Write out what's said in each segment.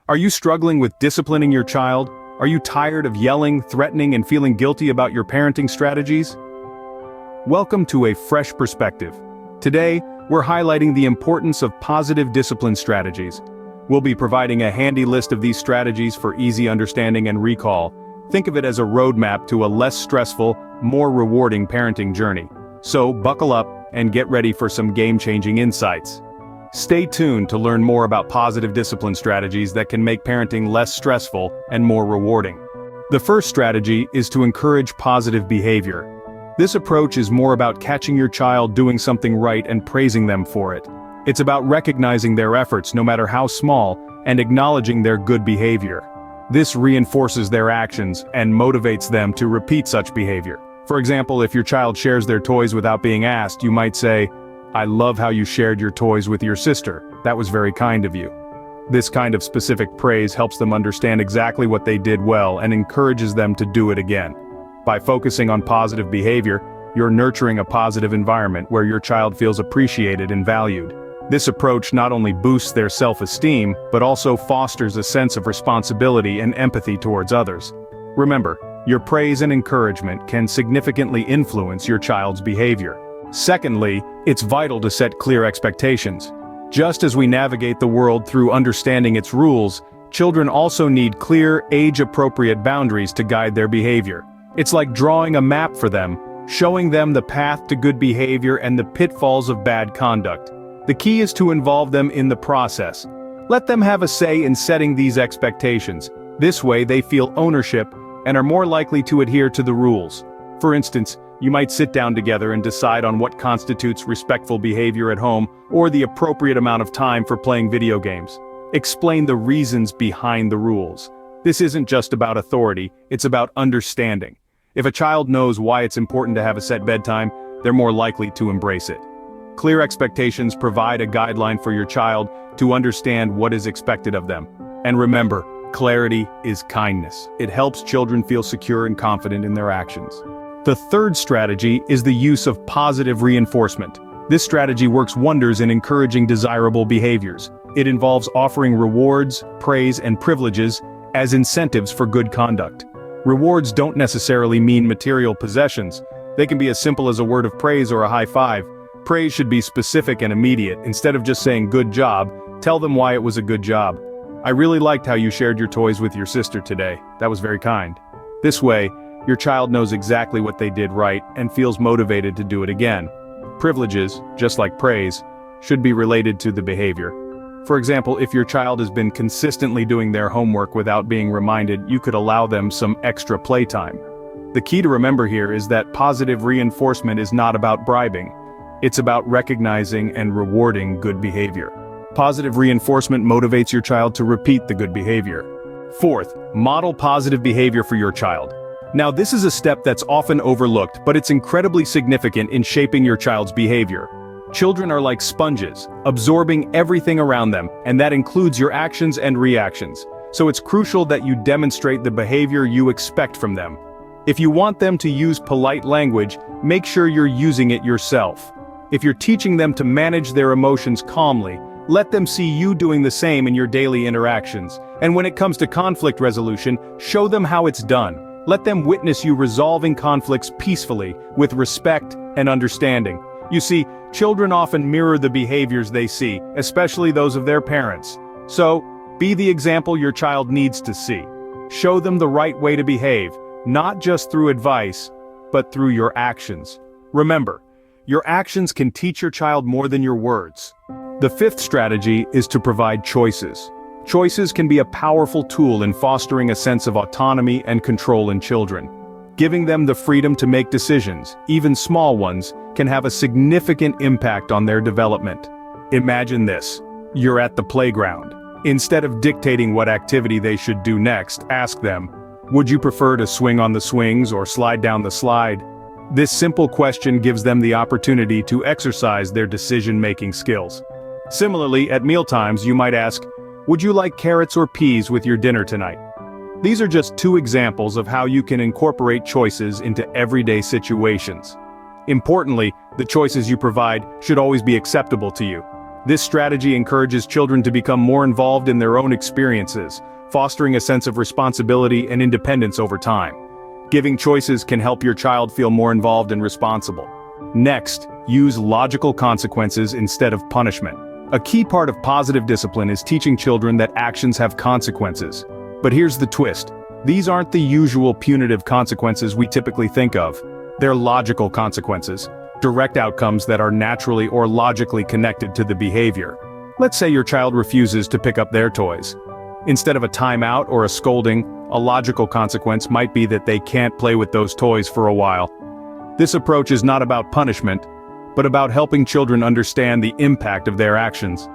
Are you struggling with disciplining your child? Are you tired of yelling, threatening, and feeling guilty about your parenting strategies? Welcome to A Fresh Perspective. Today, we're highlighting the importance of positive discipline strategies. We'll be providing a handy list of these strategies for easy understanding and recall. Think of it as a roadmap to a less stressful, more rewarding parenting journey. So, buckle up and get ready for some game-changing insights. Stay tuned to learn more about positive discipline strategies that can make parenting less stressful and more rewarding. The first strategy is to encourage positive behavior. This approach is more about catching your child doing something right and praising them for it. It's about recognizing their efforts, no matter how small, and acknowledging their good behavior. This reinforces their actions and motivates them to repeat such behavior. For example, if your child shares their toys without being asked, you might say, "I love how you shared your toys with your sister. That was very kind of you." This kind of specific praise helps them understand exactly what they did well and encourages them to do it again. By focusing on positive behavior, you're nurturing a positive environment where your child feels appreciated and valued. This approach not only boosts their self-esteem, but also fosters a sense of responsibility and empathy towards others. Remember, your praise and encouragement can significantly influence your child's behavior. Secondly, it's vital to set clear expectations. Just as we navigate the world through understanding its rules, children also need clear, age-appropriate boundaries to guide their behavior. It's like drawing a map for them, showing them the path to good behavior and the pitfalls of bad conduct. The key is to involve them in the process. Let them have a say in setting these expectations. This way they feel ownership and are more likely to adhere to the rules. For instance, you might sit down together and decide on what constitutes respectful behavior at home or the appropriate amount of time for playing video games. Explain the reasons behind the rules. This isn't just about authority, it's about understanding. If a child knows why it's important to have a set bedtime, they're more likely to embrace it. Clear expectations provide a guideline for your child to understand what is expected of them. And remember, clarity is kindness. It helps children feel secure and confident in their actions. The third strategy is the use of positive reinforcement. This strategy works wonders in encouraging desirable behaviors. It involves offering rewards, praise, and privileges as incentives for good conduct. Rewards don't necessarily mean material possessions. They can be as simple as a word of praise or a high five. Praise should be specific and immediate. Instead of just saying "good job," tell them why it was a good job. "I really liked how you shared your toys with your sister today. That was very kind." This way, your child knows exactly what they did right and feels motivated to do it again. Privileges, just like praise, should be related to the behavior. For example, if your child has been consistently doing their homework without being reminded, you could allow them some extra playtime. The key to remember here is that positive reinforcement is not about bribing. It's about recognizing and rewarding good behavior. Positive reinforcement motivates your child to repeat the good behavior. Fourth, model positive behavior for your child. Now, this is a step that's often overlooked, but it's incredibly significant in shaping your child's behavior. Children are like sponges, absorbing everything around them, and that includes your actions and reactions. So it's crucial that you demonstrate the behavior you expect from them. If you want them to use polite language, make sure you're using it yourself. If you're teaching them to manage their emotions calmly, let them see you doing the same in your daily interactions. And when it comes to conflict resolution, show them how it's done. Let them witness you resolving conflicts peacefully, with respect and understanding. You see, children often mirror the behaviors they see, especially those of their parents. So, be the example your child needs to see. Show them the right way to behave, not just through advice, but through your actions. Remember, your actions can teach your child more than your words. The fifth strategy is to provide choices. Choices can be a powerful tool in fostering a sense of autonomy and control in children. Giving them the freedom to make decisions, even small ones, can have a significant impact on their development. Imagine this. You're at the playground. Instead of dictating what activity they should do next, ask them, "Would you prefer to swing on the swings or slide down the slide?" This simple question gives them the opportunity to exercise their decision-making skills. Similarly, at mealtimes you might ask, "Would you like carrots or peas with your dinner tonight?" These are just two examples of how you can incorporate choices into everyday situations. Importantly, the choices you provide should always be acceptable to you. This strategy encourages children to become more involved in their own experiences, fostering a sense of responsibility and independence over time. Giving choices can help your child feel more involved and responsible. Next, use logical consequences instead of punishment. A key part of positive discipline is teaching children that actions have consequences. But here's the twist. These aren't the usual punitive consequences we typically think of. They're logical consequences, direct outcomes that are naturally or logically connected to the behavior. Let's say your child refuses to pick up their toys. Instead of a timeout or a scolding, a logical consequence might be that they can't play with those toys for a while. This approach is not about punishment, but about helping children understand the impact of their actions.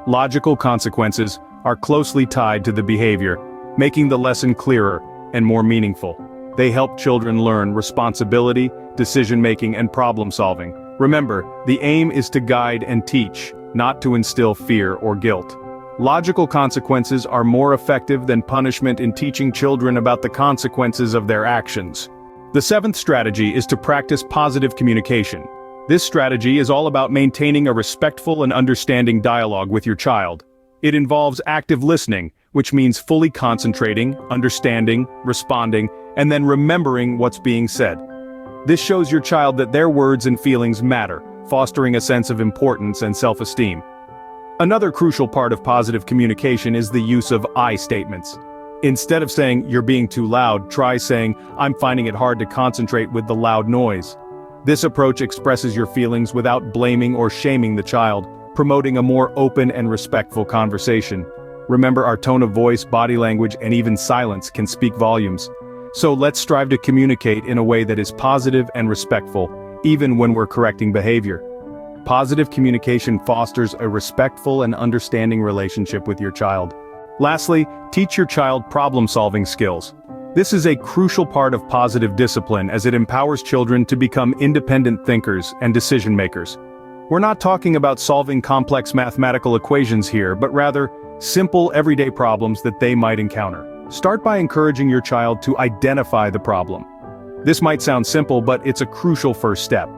Logical consequences are closely tied to the behavior, making the lesson clearer and more meaningful. They help children learn responsibility, decision-making, and problem-solving. Remember, the aim is to guide and teach, not to instill fear or guilt. Logical consequences are more effective than punishment in teaching children about the consequences of their actions. The seventh strategy is to practice positive communication. This strategy is all about maintaining a respectful and understanding dialogue with your child. It involves active listening, which means fully concentrating, understanding, responding, and then remembering what's being said. This shows your child that their words and feelings matter, fostering a sense of importance and self-esteem. Another crucial part of positive communication is the use of I statements. Instead of saying, "You're being too loud," try saying, "I'm finding it hard to concentrate with the loud noise." This approach expresses your feelings without blaming or shaming the child, promoting a more open and respectful conversation. Remember, our tone of voice, body language, and even silence can speak volumes. So let's strive to communicate in a way that is positive and respectful, even when we're correcting behavior. Positive communication fosters a respectful and understanding relationship with your child. Lastly, teach your child problem-solving skills. This is a crucial part of positive discipline as it empowers children to become independent thinkers and decision-makers. We're not talking about solving complex mathematical equations here, but rather, simple everyday problems that they might encounter. Start by encouraging your child to identify the problem. This might sound simple, but it's a crucial first step.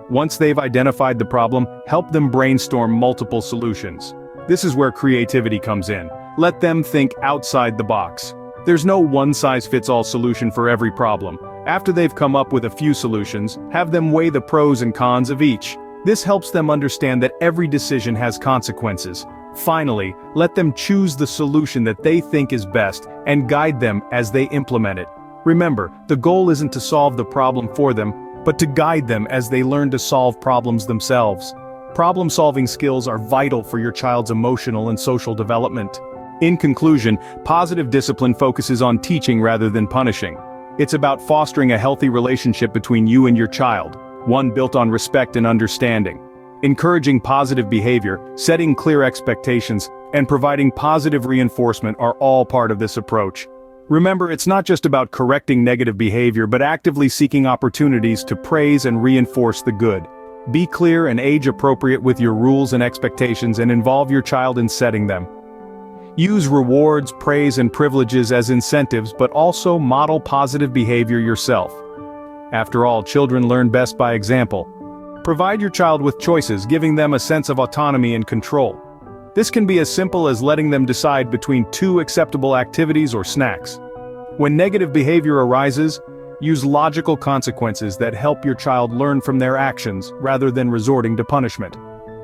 Once they've identified the problem, help them brainstorm multiple solutions. This is where creativity comes in. Let them think outside the box. There's no one-size-fits-all solution for every problem. After they've come up with a few solutions, have them weigh the pros and cons of each. This helps them understand that every decision has consequences. Finally, let them choose the solution that they think is best and guide them as they implement it. Remember, the goal isn't to solve the problem for them, but to guide them as they learn to solve problems themselves. Problem-solving skills are vital for your child's emotional and social development. In conclusion, positive discipline focuses on teaching rather than punishing. It's about fostering a healthy relationship between you and your child, one built on respect and understanding. Encouraging positive behavior, setting clear expectations, and providing positive reinforcement are all part of this approach. Remember, it's not just about correcting negative behavior but actively seeking opportunities to praise and reinforce the good. Be clear and age-appropriate with your rules and expectations and involve your child in setting them. Use rewards, praise, and privileges as incentives, but also model positive behavior yourself. After all, children learn best by example. Provide your child with choices, giving them a sense of autonomy and control. This can be as simple as letting them decide between two acceptable activities or snacks. When negative behavior arises, use logical consequences that help your child learn from their actions rather than resorting to punishment.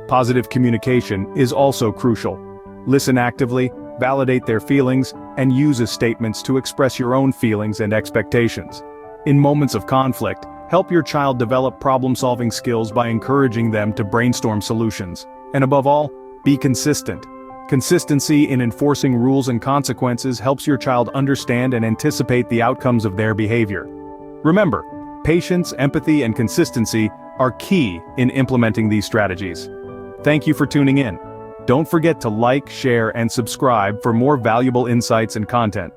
Positive communication is also crucial. Listen actively, validate their feelings, and use as statements to express your own feelings and expectations. In moments of conflict, help your child develop problem-solving skills by encouraging them to brainstorm solutions. And above all, be consistent. Consistency in enforcing rules and consequences helps your child understand and anticipate the outcomes of their behavior. Remember, patience, empathy, and consistency are key in implementing these strategies. Thank you for tuning in. Don't forget to like, share, and subscribe for more valuable insights and content.